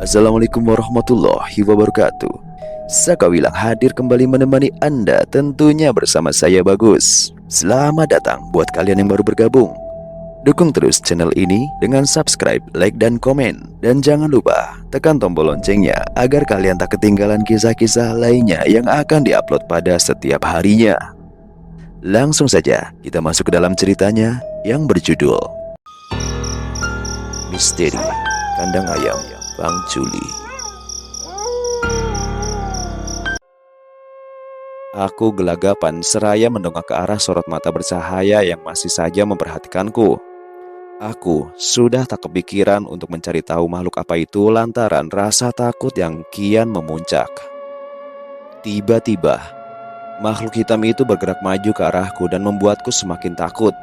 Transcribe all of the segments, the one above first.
Assalamualaikum warahmatullahi wabarakatuh. Sakawilang hadir kembali menemani Anda, tentunya bersama saya Bagus. Selamat datang buat kalian yang baru bergabung. Dukung terus channel ini dengan subscribe, like, dan komen. Dan jangan lupa tekan tombol loncengnya agar kalian tak ketinggalan kisah-kisah lainnya yang akan diupload pada setiap harinya. Langsung saja kita masuk ke dalam ceritanya yang berjudul Misteri Kandang Ayam Bang Juli. Aku gelagapan seraya mendongak ke arah sorot mata bercahaya yang masih saja memperhatikanku. Aku sudah tak kepikiran untuk mencari tahu makhluk apa itu lantaran rasa takut yang kian memuncak. Tiba-tiba, makhluk hitam itu bergerak maju ke arahku dan membuatku semakin takut.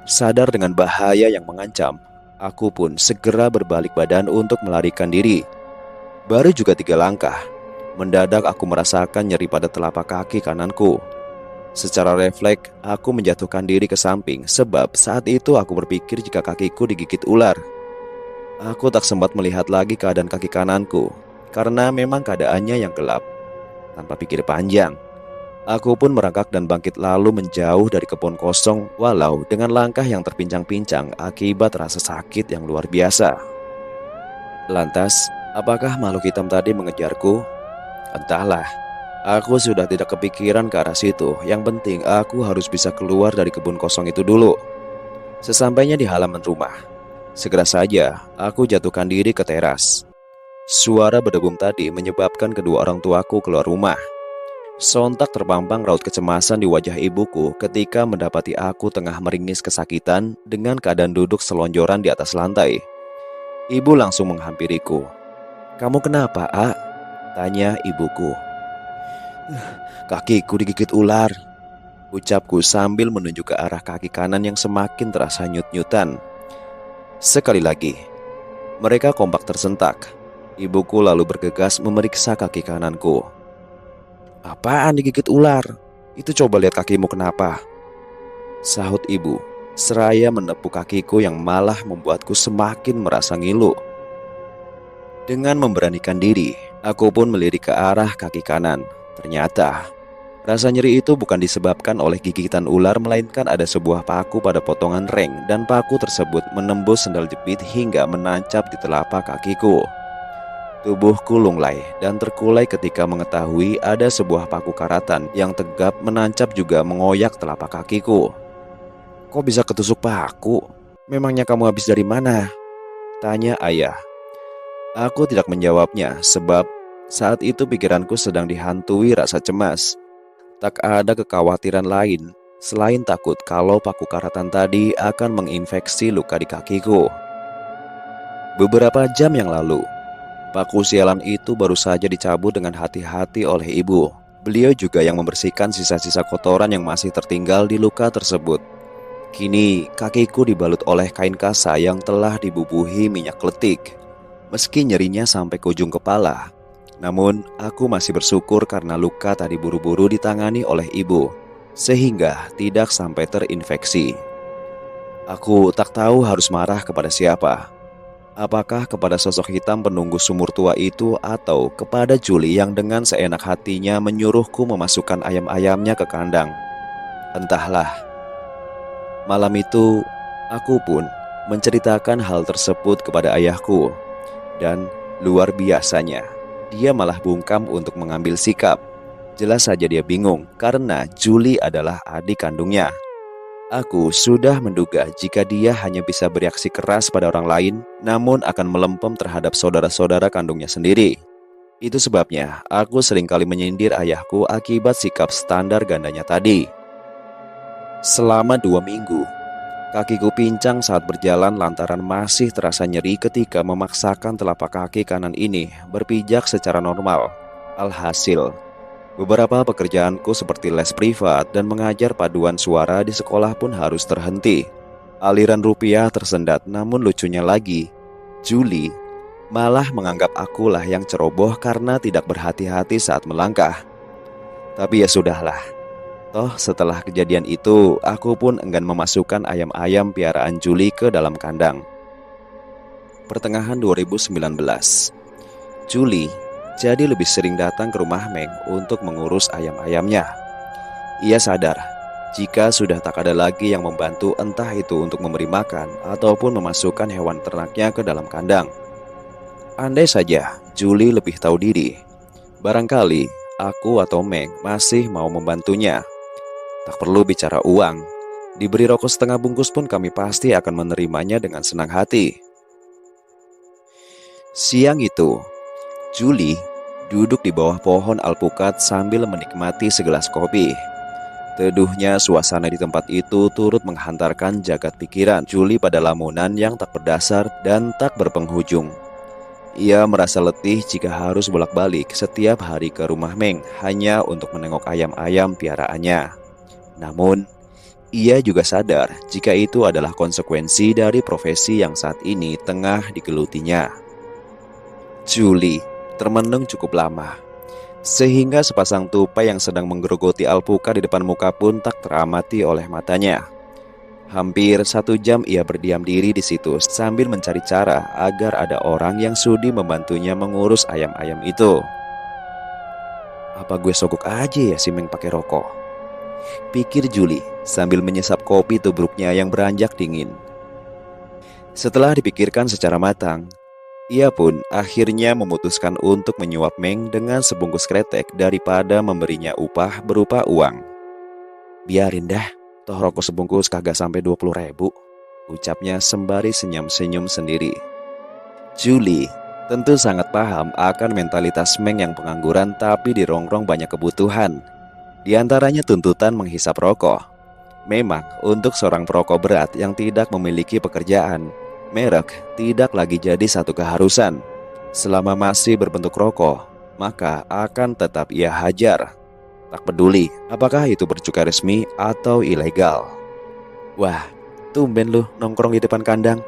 Sadar dengan bahaya yang mengancam, aku pun segera berbalik badan untuk melarikan diri. Baru juga 3 langkah, mendadak aku merasakan nyeri pada telapak kaki kananku. Secara refleks, aku menjatuhkan diri ke samping sebab saat itu aku berpikir jika kakiku digigit ular. Aku tak sempat melihat lagi keadaan kaki kananku karena memang keadaannya yang gelap. Tanpa pikir panjang, aku pun merangkak dan bangkit lalu menjauh dari kebun kosong walau dengan langkah yang terpincang-pincang akibat rasa sakit yang luar biasa. Lantas, apakah makhluk hitam tadi mengejarku? Entahlah, aku sudah tidak kepikiran ke arah situ. Yang penting aku harus bisa keluar dari kebun kosong itu dulu. Sesampainya di halaman rumah, segera saja aku jatuhkan diri ke teras. Suara berdebum tadi menyebabkan kedua orang tuaku keluar rumah. Sontak terpampang raut kecemasan di wajah ibuku ketika mendapati aku tengah meringis kesakitan dengan keadaan duduk selonjoran di atas lantai. Ibu langsung menghampiriku. "Kamu kenapa, A?" tanya ibuku. "Kakiku digigit ular," ucapku sambil menunjuk ke arah kaki kanan yang semakin terasa nyut-nyutan. Sekali lagi, mereka kompak tersentak. Ibuku lalu bergegas memeriksa kaki kananku. "Apaan digigit ular? Itu coba lihat kakimu kenapa?" sahut ibu, seraya menepuk kakiku yang malah membuatku semakin merasa ngilu. Dengan memberanikan diri, aku pun melirik ke arah kaki kanan. Ternyata, rasa nyeri itu bukan disebabkan oleh gigitan ular, melainkan ada sebuah paku pada potongan reng dan paku tersebut menembus sendal jepit hingga menancap di telapak kakiku. Tubuhku lunglai dan terkulai ketika mengetahui ada sebuah paku karatan yang tegap menancap juga mengoyak telapak kakiku. "Kok bisa ketusuk paku? Memangnya kamu habis dari mana?" tanya ayah. Aku tidak menjawabnya sebab saat itu pikiranku sedang dihantui rasa cemas. Tak ada kekhawatiran lain selain takut kalau paku karatan tadi akan menginfeksi luka di kakiku. Beberapa jam yang lalu, paku sialan itu baru saja dicabut dengan hati-hati oleh ibu. Beliau juga yang membersihkan sisa-sisa kotoran yang masih tertinggal di luka tersebut. Kini kakiku dibalut oleh kain kasa yang telah dibubuhi minyak kletik. Meski nyerinya sampai ke ujung kepala, namun aku masih bersyukur karena luka tadi buru-buru ditangani oleh ibu, sehingga tidak sampai terinfeksi. Aku tak tahu harus marah kepada siapa. Apakah kepada sosok hitam penunggu sumur tua itu atau kepada Juli yang dengan seenak hatinya menyuruhku memasukkan ayam-ayamnya ke kandang? Entahlah. Malam itu, aku pun menceritakan hal tersebut kepada ayahku. Dan luar biasanya, dia malah bungkam untuk mengambil sikap. Jelas saja dia bingung karena Juli adalah adik kandungnya. Aku sudah menduga jika dia hanya bisa bereaksi keras pada orang lain, namun akan melempem terhadap saudara-saudara kandungnya sendiri. Itu sebabnya aku seringkali menyindir ayahku akibat sikap standar gandanya tadi. Selama 2 minggu, kakiku pincang saat berjalan lantaran masih terasa nyeri ketika memaksakan telapak kaki kanan ini berpijak secara normal. Alhasil, beberapa pekerjaanku seperti les privat dan mengajar paduan suara di sekolah pun harus terhenti. Aliran rupiah tersendat, namun lucunya lagi, Juli malah menganggap akulah yang ceroboh karena tidak berhati-hati saat melangkah. Tapi ya sudahlah. Toh setelah kejadian itu, aku pun enggan memasukkan ayam-ayam piaraan Juli ke dalam kandang. Pertengahan 2019, Julie jadi lebih sering datang ke rumah Meng untuk mengurus ayam-ayamnya. Ia sadar jika sudah tak ada lagi yang membantu, entah itu untuk memberi makan ataupun memasukkan hewan ternaknya ke dalam kandang. Andai saja Julie lebih tahu diri, barangkali aku atau Meng masih mau membantunya. Tak perlu bicara uang, diberi rokok setengah bungkus pun kami pasti akan menerimanya dengan senang hati. Siang itu, Julie duduk di bawah pohon alpukat sambil menikmati segelas kopi. Teduhnya suasana di tempat itu turut menghantarkan jagat pikiran Julie pada lamunan yang tak berdasar dan tak berpenghujung. Ia merasa letih jika harus bolak-balik setiap hari ke rumah Meng hanya untuk menengok ayam-ayam piaraannya. Namun, ia juga sadar jika itu adalah konsekuensi dari profesi yang saat ini tengah digelutinya. Julie termenung cukup lama, sehingga sepasang tupai yang sedang menggerogoti alpukat di depan muka pun tak teramati oleh matanya. Hampir 1 jam ia berdiam diri di situ sambil mencari cara agar ada orang yang sudi membantunya mengurus ayam-ayam itu. Apa gue sogok aja ya si Meng pakai rokok? Pikir Julie sambil menyesap kopi tubruknya yang beranjak dingin. Setelah dipikirkan secara matang, ia pun akhirnya memutuskan untuk menyuap Meng dengan sebungkus kretek daripada memberinya upah berupa uang. Biarin dah, toh rokok sebungkus kagak sampai 20.000, ucapnya sembari senyum-senyum sendiri. Julie tentu sangat paham akan mentalitas Meng yang pengangguran tapi dirongrong banyak kebutuhan. Di antaranya tuntutan menghisap rokok. Memang untuk seorang perokok berat yang tidak memiliki pekerjaan, merek tidak lagi jadi satu keharusan. Selama masih berbentuk rokok, maka akan tetap ia hajar. Tak peduli apakah itu bercukai resmi atau ilegal. Wah, tumben lu nongkrong di depan kandang,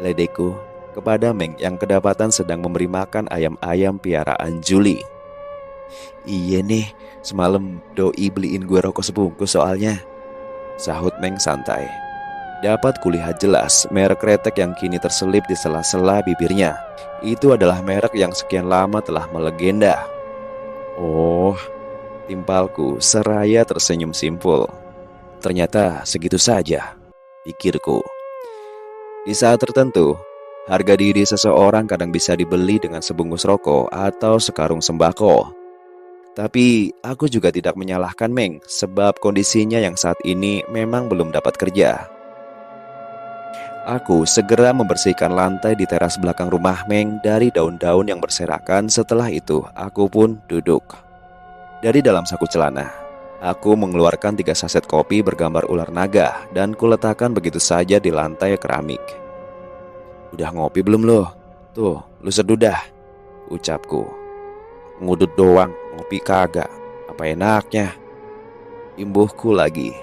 ledekku kepada Meng yang kedapatan sedang memberi makan ayam-ayam piaraan Julie. Iya nih, semalam doi beliin gue rokok sebungkus soalnya, sahut Meng santai. Dapat kulihat jelas merek kretek yang kini terselip di sela-sela bibirnya. Itu adalah merek yang sekian lama telah melegenda. Oh, timpalku seraya tersenyum simpul. Ternyata segitu saja, pikirku. Di saat tertentu, harga diri seseorang kadang bisa dibeli dengan sebungkus rokok atau sekarung sembako. Tapi aku juga tidak menyalahkan Meng sebab kondisinya yang saat ini memang belum dapat kerja. Aku segera membersihkan lantai di teras belakang rumah Meng dari daun-daun yang berserakan. Setelah itu, aku pun duduk. Dari dalam saku celana, aku mengeluarkan 3 saset kopi bergambar ular naga dan kuletakkan begitu saja di lantai keramik. Udah ngopi belum lo? Tuh, lu seduh dah, ucapku. Ngudut doang, ngopi kagak. Apa enaknya? Imbuhku lagi.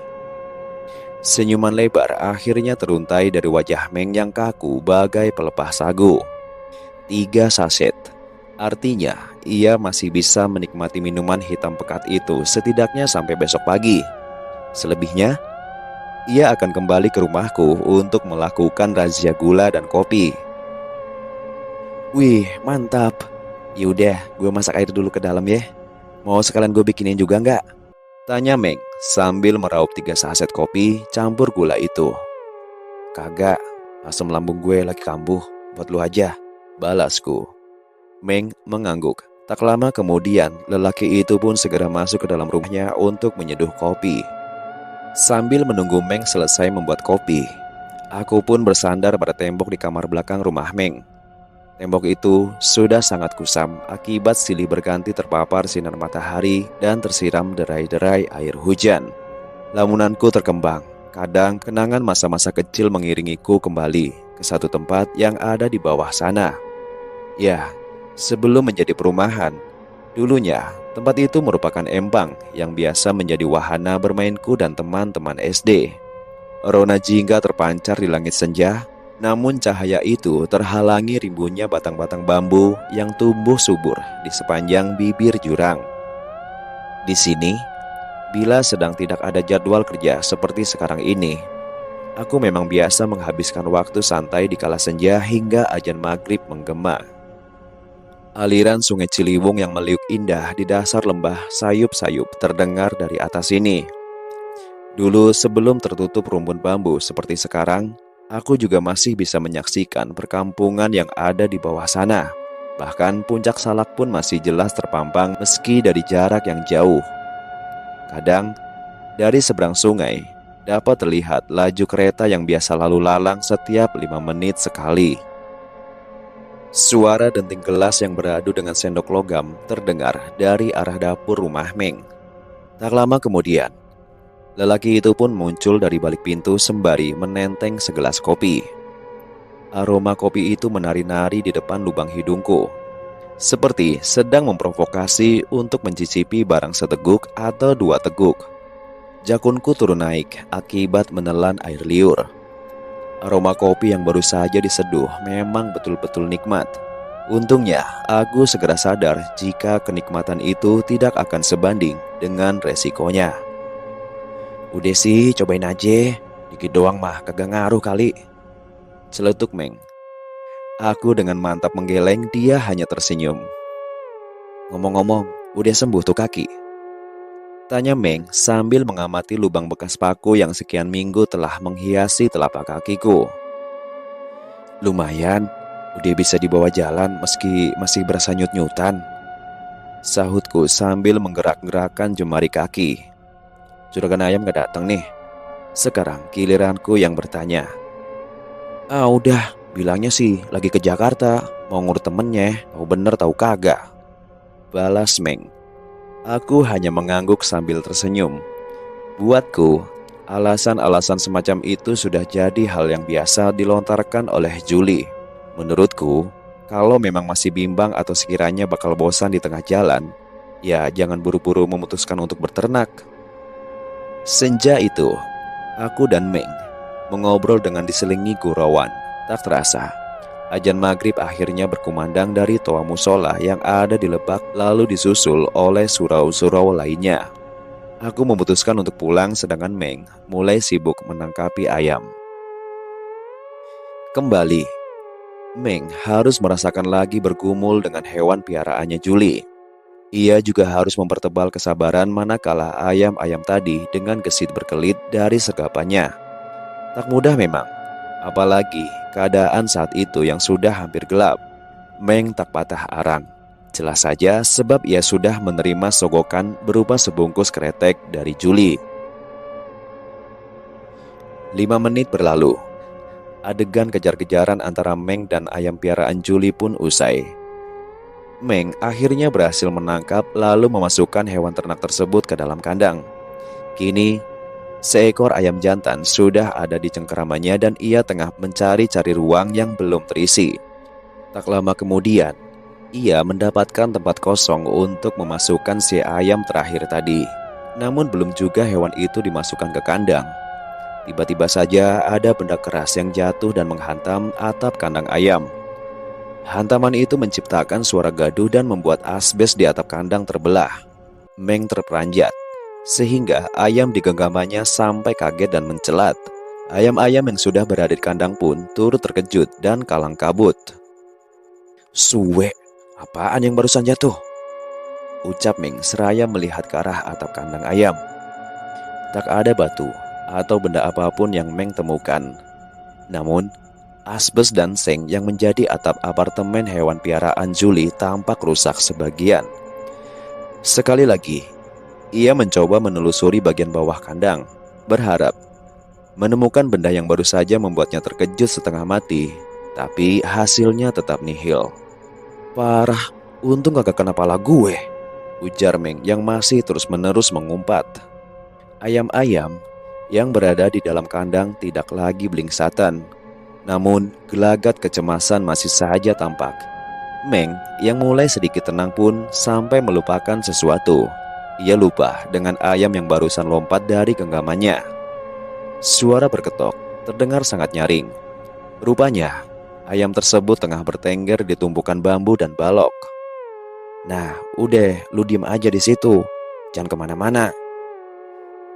Senyuman lebar akhirnya teruntai dari wajah Meng yang kaku bagai pelepah sagu. 3 saset. Artinya ia masih bisa menikmati minuman hitam pekat itu setidaknya sampai besok pagi. Selebihnya, ia akan kembali ke rumahku untuk melakukan razia gula dan kopi. Wih, mantap. Yaudah, gue masak air dulu ke dalam ya. Mau sekalian gue bikinin juga nggak? Tanya Meng sambil meraup 3 saset kopi campur gula itu. Kagak, asam lambung gue lagi kambuh, buat lu aja, balasku. Meng mengangguk. Tak lama kemudian, lelaki itu pun segera masuk ke dalam rumahnya untuk menyeduh kopi. Sambil menunggu Meng selesai membuat kopi, aku pun bersandar pada tembok di kamar belakang rumah Meng. Tembok itu sudah sangat kusam akibat silih berganti terpapar sinar matahari dan tersiram derai-derai air hujan. Lamunanku terkembang. Kadang kenangan masa-masa kecil mengiringiku kembali ke satu tempat yang ada di bawah sana. Ya, sebelum menjadi perumahan, dulunya tempat itu merupakan empang yang biasa menjadi wahana bermainku dan teman-teman SD. Rona jingga terpancar di langit senja. Namun cahaya itu terhalangi rimbunnya batang-batang bambu yang tumbuh subur di sepanjang bibir jurang. Di sini, bila sedang tidak ada jadwal kerja seperti sekarang ini, aku memang biasa menghabiskan waktu santai di kala senja hingga azan maghrib menggema. Aliran sungai Ciliwung yang meliuk indah di dasar lembah sayup-sayup terdengar dari atas sini. Dulu sebelum tertutup rumpun bambu seperti sekarang, aku juga masih bisa menyaksikan perkampungan yang ada di bawah sana. Bahkan puncak Salak pun masih jelas terpampang meski dari jarak yang jauh. Kadang, dari seberang sungai, dapat terlihat laju kereta yang biasa lalu lalang setiap 5 menit sekali. Suara denting gelas yang beradu dengan sendok logam terdengar dari arah dapur rumah Meng. Tak lama kemudian, lelaki itu pun muncul dari balik pintu sembari menenteng segelas kopi. Aroma kopi itu menari-nari di depan lubang hidungku, seperti sedang memprovokasi untuk mencicipi barang seteguk atau 2 teguk. Jakunku turun naik akibat menelan air liur. Aroma kopi yang baru saja diseduh memang betul-betul nikmat. Untungnya, aku segera sadar jika kenikmatan itu tidak akan sebanding dengan resikonya. Udah sih, cobain aja. Dikit doang mah, kagak ngaruh kali. Celetuk Meng. Aku dengan mantap menggeleng, dia hanya tersenyum. Ngomong-ngomong, udah sembuh tuh kaki? Tanya Meng sambil mengamati lubang bekas paku yang sekian minggu telah menghiasi telapak kakiku. Lumayan, udah bisa dibawa jalan meski masih berasa nyut-nyutan, sahutku sambil menggerak-gerakkan jemari kaki. Juragan ayam gak datang nih. Sekarang giliranku yang bertanya. Udah, bilangnya sih lagi ke Jakarta, mau ngurut temennya, tahu bener tahu kagak. Balas Meng. Aku hanya mengangguk sambil tersenyum. Buatku, alasan-alasan semacam itu sudah jadi hal yang biasa dilontarkan oleh Julie. Menurutku, kalau memang masih bimbang atau sekiranya bakal bosan di tengah jalan, ya jangan buru-buru memutuskan untuk berternak. Senja itu, aku dan Meng mengobrol dengan diselingi gurauan. Tak terasa, azan maghrib akhirnya berkumandang dari toa musola yang ada di Lebak, lalu disusul oleh surau-surau lainnya. Aku memutuskan untuk pulang sedangkan Meng mulai sibuk menangkapi ayam. Kembali, Meng harus merasakan lagi bergumul dengan hewan piaraannya Julie. Ia juga harus mempertebal kesabaran manakala ayam-ayam tadi dengan gesit berkelit dari sergapannya. Tak mudah memang, apalagi keadaan saat itu yang sudah hampir gelap. Meng tak patah arang. Jelas saja sebab ia sudah menerima sogokan berupa sebungkus kretek dari Julie. 5 menit berlalu. Adegan kejar-kejaran antara Meng dan ayam piaraan Julie pun usai. Meng akhirnya berhasil menangkap lalu memasukkan hewan ternak tersebut ke dalam kandang. Kini, seekor ayam jantan sudah ada di cengkeramannya dan ia tengah mencari-cari ruang yang belum terisi. Tak lama kemudian, ia mendapatkan tempat kosong untuk memasukkan si ayam terakhir tadi. Namun belum juga hewan itu dimasukkan ke kandang. Tiba-tiba saja ada benda keras yang jatuh dan menghantam atap kandang ayam. Hantaman itu menciptakan suara gaduh dan membuat asbes di atap kandang terbelah. Meng terperanjat, sehingga ayam di genggamannya sampai kaget dan mencelat. Ayam-ayam yang sudah berada di kandang pun turut terkejut dan kalang kabut. Suwe, apaan yang barusan jatuh? Ucap Meng seraya melihat ke arah atap kandang ayam. Tak ada batu atau benda apapun yang Meng temukan. Namun, asbes dan seng yang menjadi atap apartemen hewan piaraan Julie tampak rusak sebagian. Sekali lagi, ia mencoba menelusuri bagian bawah kandang, berharap menemukan benda yang baru saja membuatnya terkejut setengah mati, tapi hasilnya tetap nihil. Parah, untung kagak kena pala gue, ujar Meng yang masih terus-menerus mengumpat. Ayam-ayam yang berada di dalam kandang tidak lagi blingsatan, namun gelagat kecemasan masih saja tampak. Meng yang mulai sedikit tenang pun sampai melupakan sesuatu. Ia lupa dengan ayam yang barusan lompat dari genggamannya. Suara berketok terdengar sangat nyaring. Rupanya ayam tersebut tengah bertengger di tumpukan bambu dan balok. Nah, udah, lu diem aja di situ, jangan kemana-mana,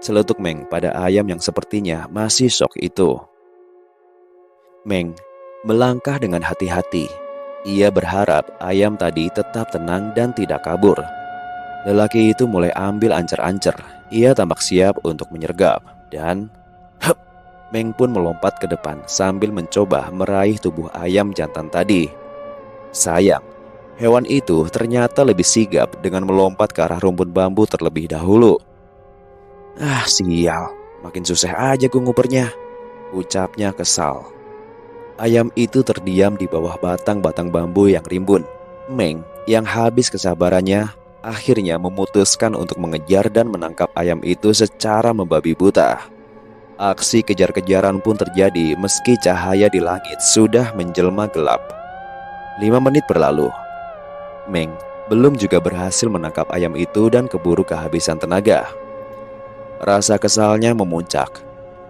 celetuk Meng pada ayam yang sepertinya masih syok itu. Meng melangkah dengan hati-hati. Ia berharap ayam tadi tetap tenang dan tidak kabur. Lelaki itu mulai ambil ancer-ancer. Ia tampak siap untuk menyergap. Dan hup, Meng pun melompat ke depan sambil mencoba meraih tubuh ayam jantan tadi. Sayang, hewan itu ternyata lebih sigap dengan melompat ke arah rumpun bambu terlebih dahulu. Ah, sial, makin susah aja gue ngupernya, ucapnya kesal. Ayam itu terdiam di bawah batang-batang bambu yang rimbun. Meng yang habis kesabarannya akhirnya memutuskan untuk mengejar dan menangkap ayam itu secara membabi buta. Aksi kejar-kejaran pun terjadi meski cahaya di langit sudah menjelma gelap. 5 menit berlalu. Meng belum juga berhasil menangkap ayam itu dan keburu kehabisan tenaga. Rasa kesalnya memuncak.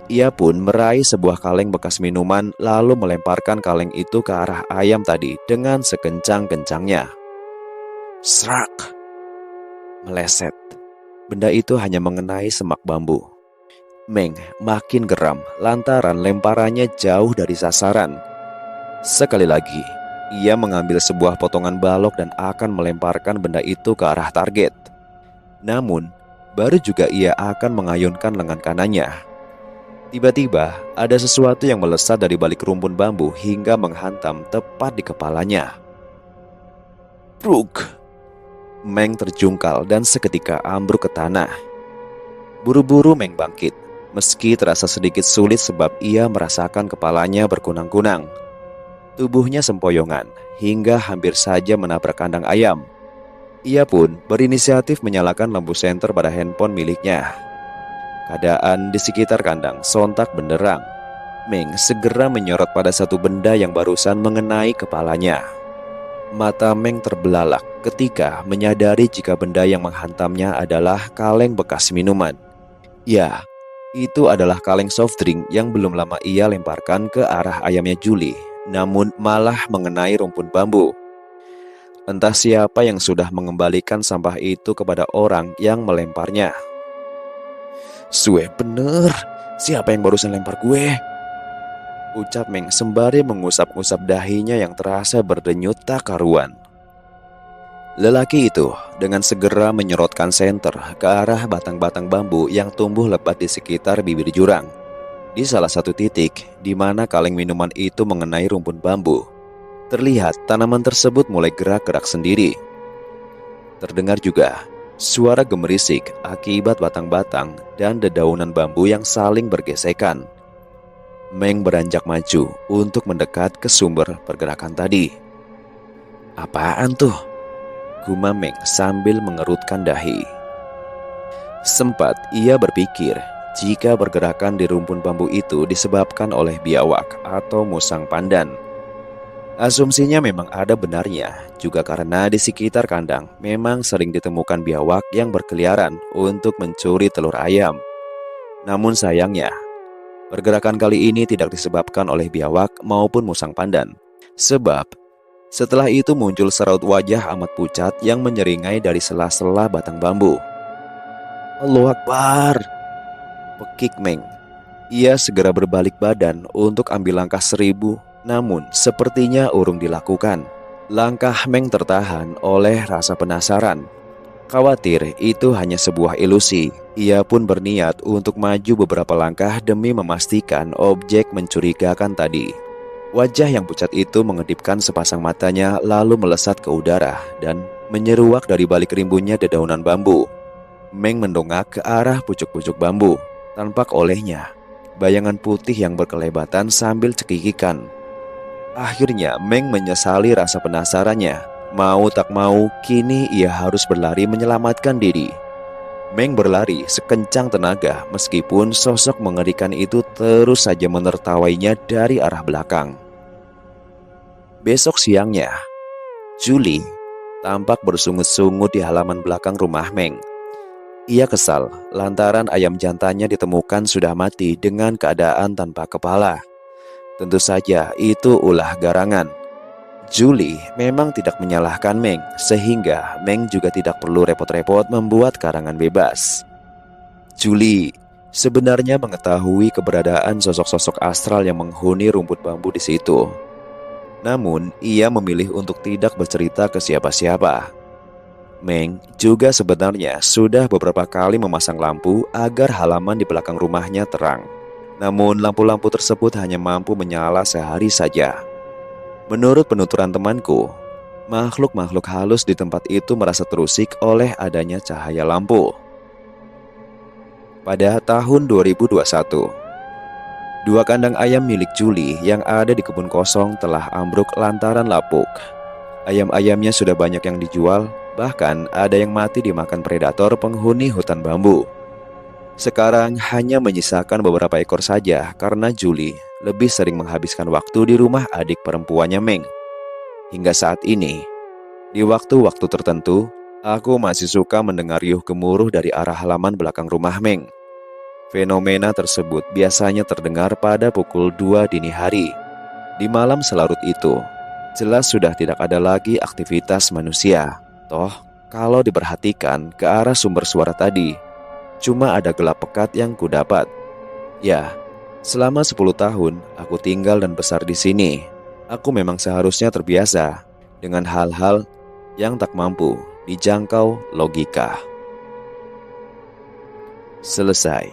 Ia pun meraih sebuah kaleng bekas minuman lalu melemparkan kaleng itu ke arah ayam tadi dengan sekencang-kencangnya. Serak! Meleset. Benda itu hanya mengenai semak bambu. Meng makin geram lantaran lemparannya jauh dari sasaran. Sekali lagi, ia mengambil sebuah potongan balok dan akan melemparkan benda itu ke arah target. Namun, baru juga ia akan mengayunkan lengan kanannya. Tiba-tiba, ada sesuatu yang melesat dari balik rumpun bambu hingga menghantam tepat di kepalanya. Bruk! Meng terjungkal dan seketika ambruk ke tanah. Buru-buru Meng bangkit, meski terasa sedikit sulit sebab ia merasakan kepalanya berkunang-kunang. Tubuhnya sempoyongan hingga hampir saja menabrak kandang ayam. Ia pun berinisiatif menyalakan lampu senter pada handphone miliknya. Keadaan di sekitar kandang sontak benderang. Meng segera menyorot pada satu benda yang barusan mengenai kepalanya. Mata Meng terbelalak ketika menyadari jika benda yang menghantamnya adalah kaleng bekas minuman. Ya, itu adalah kaleng soft drink yang belum lama ia lemparkan ke arah ayamnya Julie, namun malah mengenai rumpun bambu. Entah siapa yang sudah mengembalikan sampah itu kepada orang yang melemparnya. Suwe bener, siapa yang barusan lempar gue? Ucap Meng sembari mengusap-usap dahinya yang terasa berdenyut tak karuan. Lelaki itu dengan segera menyorotkan senter ke arah batang-batang bambu yang tumbuh lebat di sekitar bibir jurang. Di salah satu titik di mana kaleng minuman itu mengenai rumpun bambu, terlihat tanaman tersebut mulai gerak-gerak sendiri. Terdengar juga suara gemerisik akibat batang-batang dan dedaunan bambu yang saling bergesekan. Meng beranjak maju untuk mendekat ke sumber pergerakan tadi. Apaan tuh? Gumam Meng sambil mengerutkan dahi. Sempat ia berpikir jika pergerakan di rumpun bambu itu disebabkan oleh biawak atau musang pandan. Asumsinya memang ada benarnya, juga karena di sekitar kandang memang sering ditemukan biawak yang berkeliaran untuk mencuri telur ayam. Namun sayangnya, pergerakan kali ini tidak disebabkan oleh biawak maupun musang pandan. Sebab, setelah itu muncul seraut wajah amat pucat yang menyeringai dari sela-sela batang bambu. Allahu Akbar! Pekik Meng. Ia segera berbalik badan untuk ambil langkah 1000. Namun sepertinya urung dilakukan. Langkah Meng tertahan oleh rasa penasaran. Khawatir itu hanya sebuah ilusi. Ia pun berniat untuk maju beberapa langkah demi memastikan objek mencurigakan tadi. Wajah yang pucat itu mengedipkan sepasang matanya lalu melesat ke udara dan menyeruak dari balik rimbunnya dedaunan bambu. Meng mendongak ke arah pucuk-pucuk bambu. Tampak olehnya bayangan putih yang berkelebatan sambil cekikikan. Akhirnya Meng menyesali rasa penasarannya. Mau tak mau, kini ia harus berlari menyelamatkan diri. Meng berlari sekencang tenaga meskipun sosok mengerikan itu terus saja menertawainya dari arah belakang. Besok siangnya, Julie tampak bersungut-sungut di halaman belakang rumah Meng. Ia kesal lantaran ayam jantannya ditemukan sudah mati dengan keadaan tanpa kepala. Tentu saja itu ulah garangan. Julie memang tidak menyalahkan Meng, sehingga Meng juga tidak perlu repot-repot membuat karangan bebas. Julie sebenarnya mengetahui keberadaan sosok-sosok astral yang menghuni rumput bambu di situ. Namun, ia memilih untuk tidak bercerita ke siapa-siapa. Meng juga sebenarnya sudah beberapa kali memasang lampu agar halaman di belakang rumahnya terang. Namun, lampu-lampu tersebut hanya mampu menyala sehari saja. Menurut penuturan temanku, makhluk-makhluk halus di tempat itu merasa terusik oleh adanya cahaya lampu. Pada tahun 2021, dua kandang ayam milik Julie yang ada di kebun kosong telah ambruk lantaran lapuk. Ayam-ayamnya sudah banyak yang dijual, bahkan ada yang mati dimakan predator penghuni hutan bambu. Sekarang hanya menyisakan beberapa ekor saja karena Julie lebih sering menghabiskan waktu di rumah adik perempuannya Meng. Hingga saat ini, di waktu-waktu tertentu, aku masih suka mendengar riuh gemuruh dari arah halaman belakang rumah Meng. Fenomena tersebut biasanya terdengar pada pukul 2 dini hari. Di malam selarut itu, jelas sudah tidak ada lagi aktivitas manusia. Toh, kalau diperhatikan ke arah sumber suara tadi, cuma ada gelap pekat yang kudapat. Ya, selama 10 tahun aku tinggal dan besar di sini. Aku memang seharusnya terbiasa dengan hal-hal yang tak mampu dijangkau logika. Selesai.